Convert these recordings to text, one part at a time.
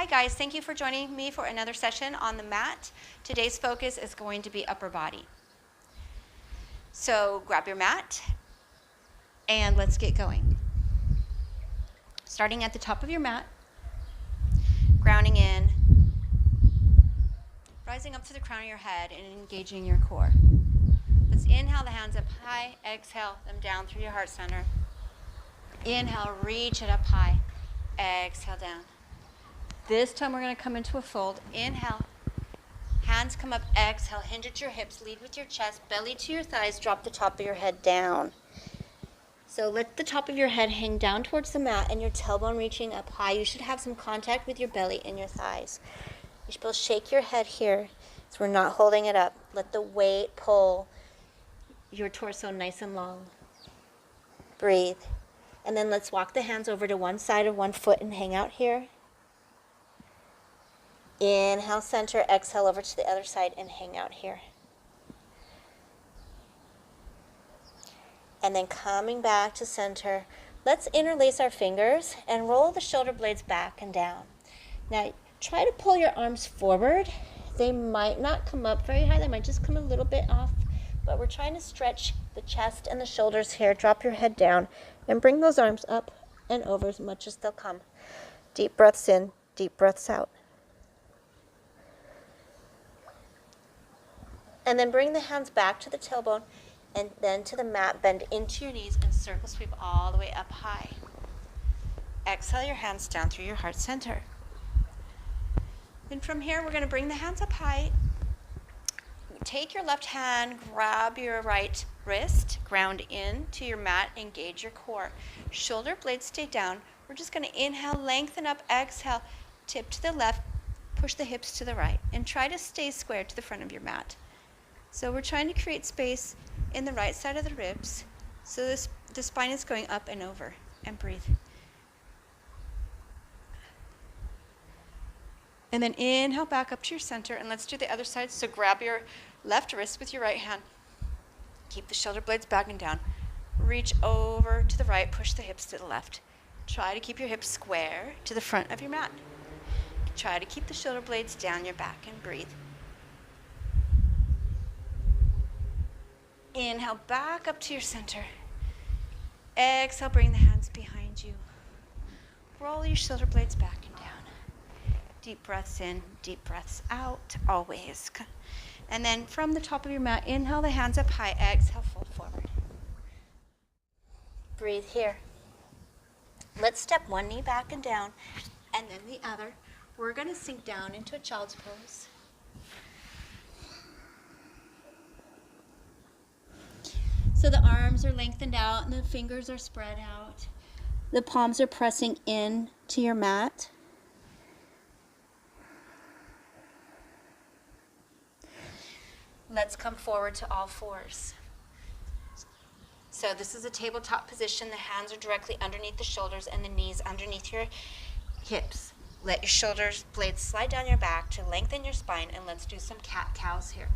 Hi guys, thank you for joining me for another session on the mat. Today's focus is going to be upper body. So grab your mat and let's get going. Starting at the top of your mat, grounding in, rising up to the crown of your head and engaging your core. Let's inhale the hands up high, exhale them down through your heart center. Inhale, reach it up high, exhale down. This time we're going to come into a fold. Inhale, hands come up, exhale, hinge at your hips, lead with your chest, belly to your thighs, drop the top of your head down. So let the top of your head hang down towards the mat and your tailbone reaching up high. You should have some contact with your belly and your thighs. You should be able to shake your head here so we're not holding it up. Let the weight pull your torso nice and long. Breathe. And then let's walk the hands over to one side of one foot and hang out here. Inhale, center, exhale over to the other side and hang out here. And then coming back to center, let's interlace our fingers and roll the shoulder blades back and down. Now, try to pull your arms forward. They might not come up very high. They might just come a little bit off. But we're trying to stretch the chest and the shoulders here. Drop your head down and bring those arms up and over as much as they'll come. Deep breaths in, deep breaths out. And then bring the hands back to the tailbone and then to the mat. Bend into your knees and circle sweep all the way up high. Exhale your hands down through your heart center. Then from here, we're going to bring the hands up high. Take your left hand, grab your right wrist, ground into your mat, engage your core. Shoulder blades stay down. We're just going to inhale, lengthen up, exhale, tip to the left, push the hips to the right, and try to stay square to the front of your mat. So we're trying to create space in the right side of the ribs so the spine is going up and over. And breathe. And then inhale back up to your center, and let's do the other side. So grab your left wrist with your right hand. Keep the shoulder blades back and down. Reach over to the right, push the hips to the left. Try to keep your hips square to the front of your mat. Try to keep the shoulder blades down your back and breathe. Inhale back up to your center. Exhale, bring the hands behind you. Roll your shoulder blades back and down. Deep breaths in, deep breaths out, always. And then from the top of your mat, inhale the hands up high, exhale, fold forward. Breathe here. Let's step one knee back and down, and then the other. We're going to sink down into a child's pose. So the arms are lengthened out and the fingers are spread out. The palms are pressing in to your mat. Let's come forward to all fours. So this is a tabletop position. The hands are directly underneath the shoulders and the knees underneath your hips. Let your shoulders blades slide down your back to lengthen your spine, and let's do some cat-cows here.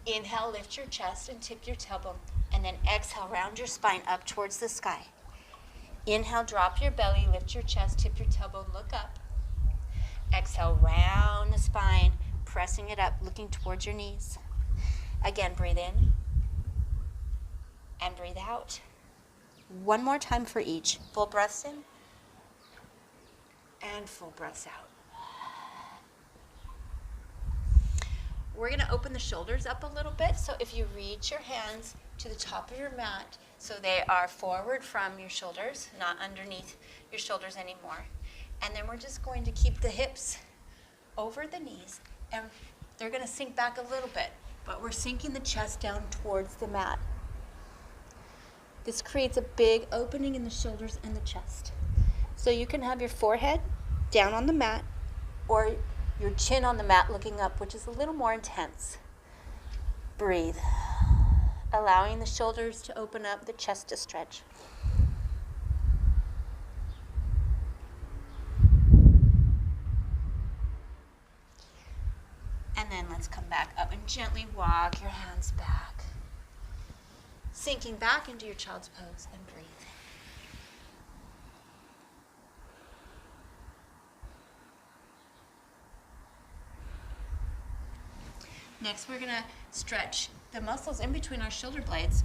Inhale, lift your chest and tip your tailbone, and then exhale, round your spine up towards the sky. Inhale, drop your belly, lift your chest, tip your tailbone, look up. Exhale, round the spine, pressing it up, looking towards your knees. Again, breathe in and breathe out. One more time for each. Full breaths in and full breaths out. We're going to open the shoulders up a little bit. So if you reach your hands to the top of your mat, so they are forward from your shoulders, not underneath your shoulders anymore. And then we're just going to keep the hips over the knees, and they're going to sink back a little bit, but we're sinking the chest down towards the mat. This creates a big opening in the shoulders and the chest. So you can have your forehead down on the mat or your chin on the mat looking up, which is a little more intense. Breathe, allowing the shoulders to open up, the chest to stretch. And then let's come back up and gently walk your hands back. Sinking back into your child's pose and breathe. Next, we're gonna stretch the muscles in between our shoulder blades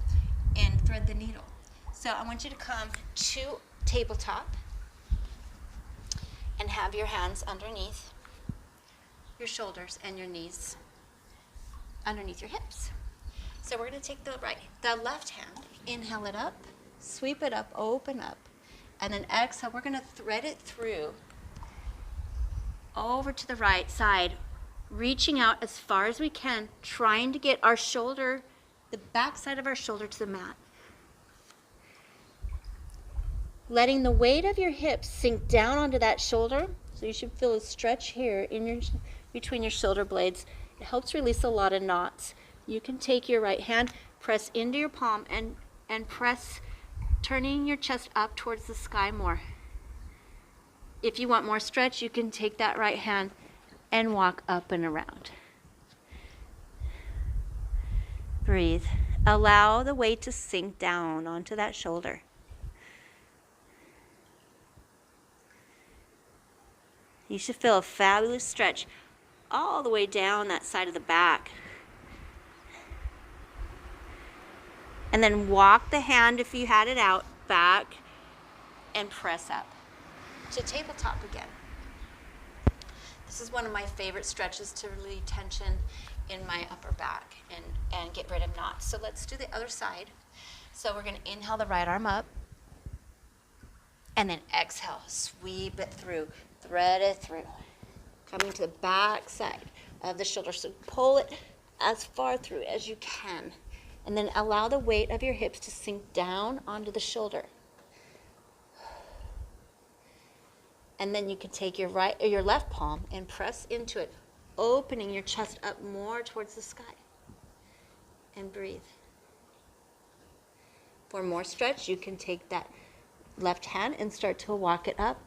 and thread the needle. So I want you to come to tabletop and have your hands underneath your shoulders and your knees underneath your hips. So we're gonna take the left hand, inhale it up, sweep it up, open up, and then exhale, we're gonna thread it through over to the right side, reaching out as far as we can, trying to get our shoulder, the back side of our shoulder to the mat. Letting the weight of your hips sink down onto that shoulder. So you should feel a stretch here in between your shoulder blades. It helps release a lot of knots. You can take your right hand, press into your palm, and press, turning your chest up towards the sky more. If you want more stretch, you can take that right hand and walk up and around. Breathe. Allow the weight to sink down onto that shoulder. You should feel a fabulous stretch all the way down that side of the back. And then walk the hand, if you had it out, back and press up to tabletop again. This is one of my favorite stretches to relieve tension in my upper back and get rid of knots. So let's do the other side. So we're going to inhale the right arm up and then exhale, sweep it through, thread it through, coming to the back side of the shoulder. So pull it as far through as you can, and then allow the weight of your hips to sink down onto the shoulder. And then you can take your right or your left palm and press into it, opening your chest up more towards the sky. And breathe. For more stretch, you can take that left hand and start to walk it up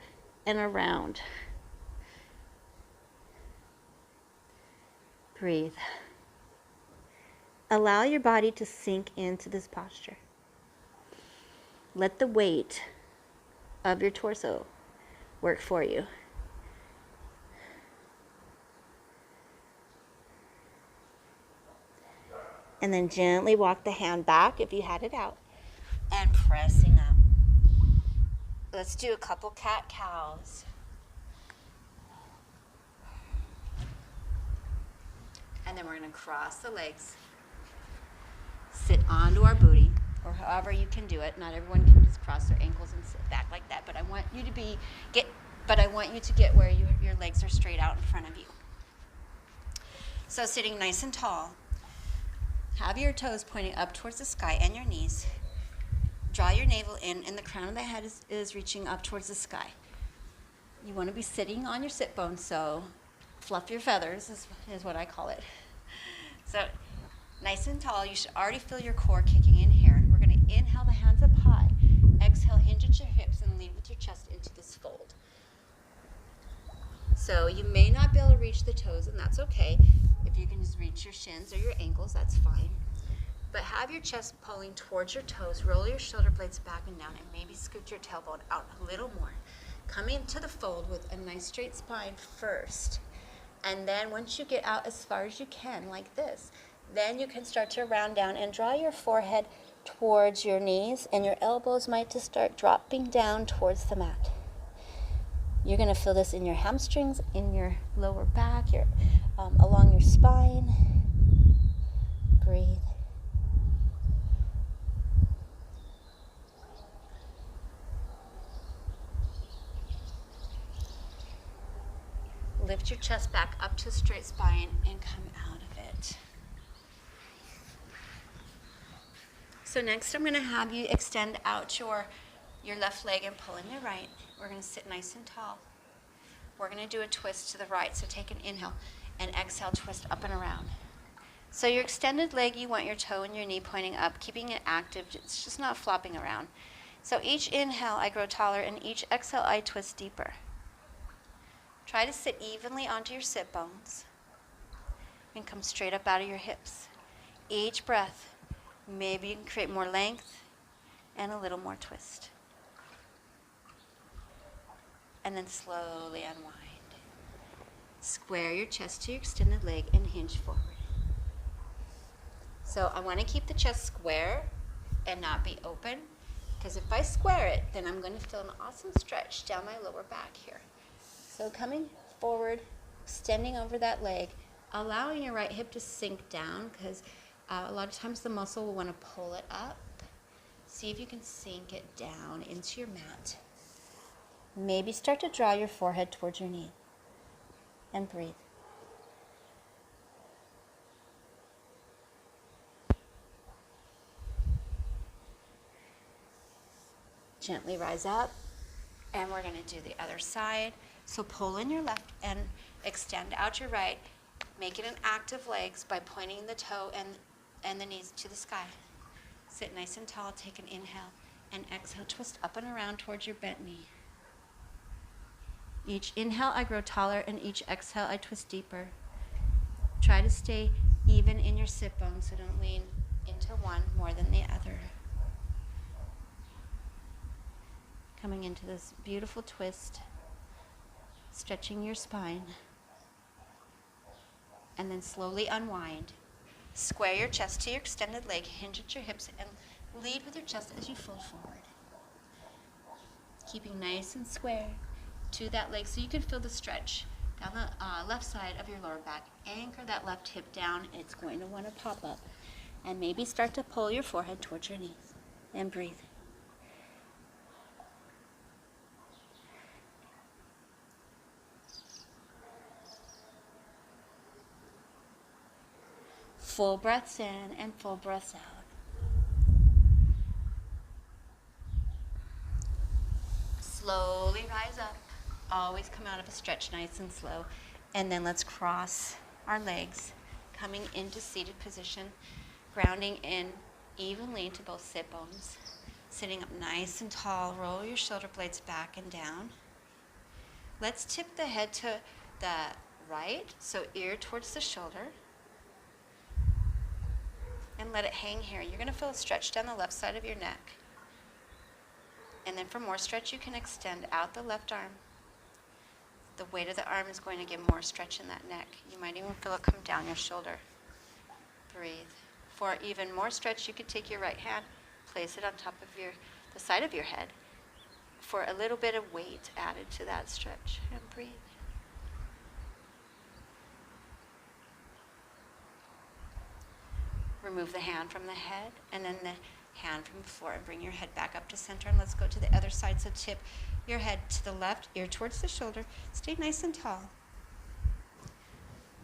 and around. Breathe. Allow your body to sink into this posture. Let the weight of your torso work for you. And then gently walk the hand back if you had it out and pressing up. Let's do a couple cat-cows. And then we're going to cross the legs, sit onto our booty, or however you can do it. Not everyone can just cross their ankles and sit back like that, but I want you to get where your legs are straight out in front of you. So sitting nice and tall, have your toes pointing up towards the sky and your knees. Draw your navel in, and the crown of the head is reaching up towards the sky. You want to be sitting on your sit bones, so fluff your feathers is what I call it. So nice and tall. You should already feel your core kicking in here. We're going to inhale the hands up high. Exhale, hinge at your hips and lean with your chest into this fold. So you may not be able to reach the toes, and that's okay. If you can just reach your shins or your ankles, that's fine. But have your chest pulling towards your toes. Roll your shoulder blades back and down, and maybe scoot your tailbone out a little more. Come into the fold with a nice straight spine first. And then once you get out as far as you can, like this, then you can start to round down and draw your forehead towards your knees, and your elbows might just start dropping down towards the mat. You're going to feel this in your hamstrings, in your lower back, along your spine. Breathe. Lift your chest back up to a straight spine and come out of it. So next I'm going to have you extend out your left leg and pull in your right. We're going to sit nice and tall. We're going to do a twist to the right. So take an inhale and exhale, twist up and around. So your extended leg, you want your toe and your knee pointing up, keeping it active. It's just not flopping around. So each inhale, I grow taller, and each exhale, I twist deeper. Try to sit evenly onto your sit bones and come straight up out of your hips. Each breath, maybe you can create more length and a little more twist. And then slowly unwind. Square your chest to your extended leg and hinge forward. So I want to keep the chest square and not be open, because if I square it, then I'm going to feel an awesome stretch down my lower back here. So coming forward, extending over that leg, allowing your right hip to sink down, because a lot of times the muscle will want to pull it up. See if you can sink it down into your mat. Maybe start to draw your forehead towards your knee. And breathe. Gently rise up, and we're going to do the other side. So pull in your left and extend out your right. Make it an active legs by pointing the toe and the knees to the sky. Sit nice and tall, take an inhale, and exhale, twist up and around towards your bent knee. Each inhale, I grow taller, and each exhale, I twist deeper. Try to stay even in your sit bones, so don't lean into one more than the other. Coming into this beautiful twist, stretching your spine, and then slowly unwind. Square your chest to your extended leg, hinge at your hips, and lead with your chest as you fold forward. Keeping nice and square to that leg so you can feel the stretch down the left side of your lower back. Anchor that left hip down. It's going to want to pop up. And maybe start to pull your forehead towards your knees. And breathe. Full breaths in and full breaths out. Slowly rise up. Always come out of a stretch nice and slow. And then let's cross our legs, coming into seated position, grounding in evenly to both sit bones. Sitting up nice and tall, roll your shoulder blades back and down. Let's tip the head to the right, so ear towards the shoulder. And let it hang here. You're going to feel a stretch down the left side of your neck. And then for more stretch, you can extend out the left arm. The weight of the arm is going to give more stretch in that neck. You might even feel it come down your shoulder. Breathe. For even more stretch, you could take your right hand, place it on top of the side of your head for a little bit of weight added to that stretch. And breathe. Remove the hand from the head and then the hand from the floor, and bring your head back up to center. And let's go to the other side. So tip your head to the left, ear towards the shoulder. Stay nice and tall.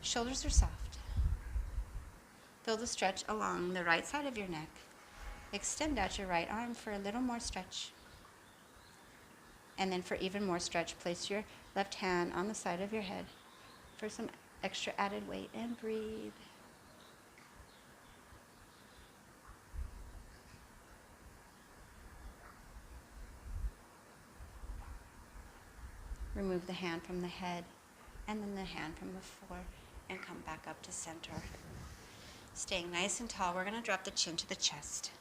Shoulders are soft. Feel the stretch along the right side of your neck. Extend out your right arm for a little more stretch. And then for even more stretch, place your left hand on the side of your head for some extra added weight. And breathe. Remove the hand from the head and then the hand from the floor and come back up to center. Staying nice and tall, we're going to drop the chin to the chest.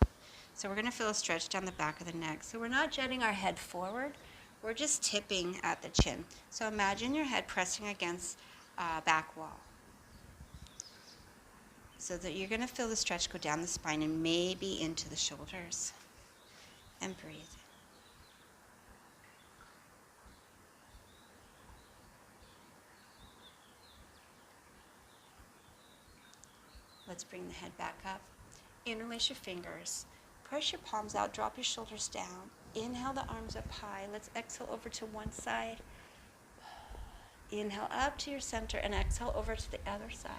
So we're going to feel a stretch down the back of the neck. So we're not jutting our head forward, we're just tipping at the chin. So imagine your head pressing against a back wall. So that you're going to feel the stretch go down the spine and maybe into the shoulders. And breathe. Let's bring the head back up. Interlace your fingers. Press your palms out. Drop your shoulders down. Inhale the arms up high. Let's exhale over to one side. Inhale up to your center and exhale over to the other side.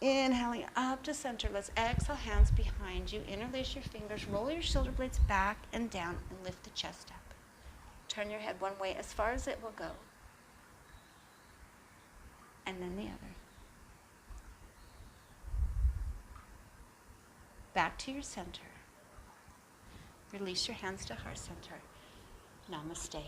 Inhaling up to center. Let's exhale, hands behind you. Interlace your fingers. Roll your shoulder blades back and down and lift the chest up. Turn your head one way as far as it will go. And then the other. Back to your center. Release your hands to heart center. Namaste.